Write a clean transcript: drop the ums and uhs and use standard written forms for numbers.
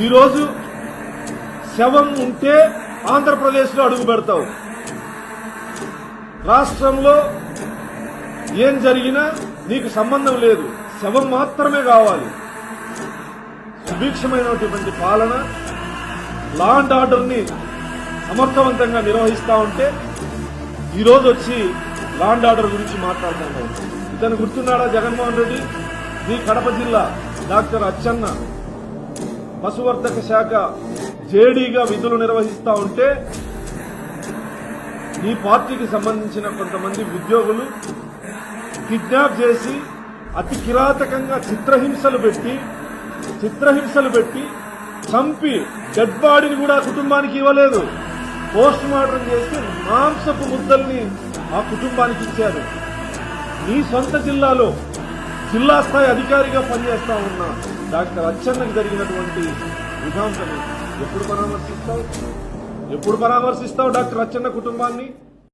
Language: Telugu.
ఈరోజు శవం ఉంటే ఆంధ్రప్రదేశ్లో అడుగు పెడతావు. రాష్ట్రంలో ఏం జరిగినా నీకు సంబంధం లేదు, శవం మాత్రమే కావాలి. సుభిక్షమైనటువంటి పాలన, లా అండ్ ఆర్డర్ ని సమర్థవంతంగా నిర్వహిస్తా ఉంటే ఈరోజు వచ్చి లా అండ్ ఆర్డర్ గురించి మాట్లాడుతున్నాం. ఇతను గుర్తున్నాడా? జగన్మోహన్ రెడ్డి నీ కడప జిల్లా డాక్టర్ అచ్చెన్న పశువర్ధక శాఖ జేడీగా విధులు నిర్వహిస్తా ఉంటే నీ పార్టీకి సంబంధించిన కొంతమంది ఉద్యోగులు కిడ్నాప్ చేసి అతి కిరాతకంగా చిత్రహింసలు పెట్టి చంపి డెడ్ బాడీని కూడా కుటుంబానికి ఇవ్వలేదు. పోస్ట్ మార్టం చేసి మాంసపు ముద్దల్ని ఆ కుటుంబానికి ఇచ్చారు. నీ సొంత జిల్లాలో జిల్లా స్థాయి అధికారిగా పనిచేస్తా ఉన్న డాక్టర్ అచ్చెన్నకు జరిగినటువంటి విధాంతం ఎప్పుడు పరామర్శిస్తావు డాక్టర్ అచ్చెన్న కుటుంబాన్ని?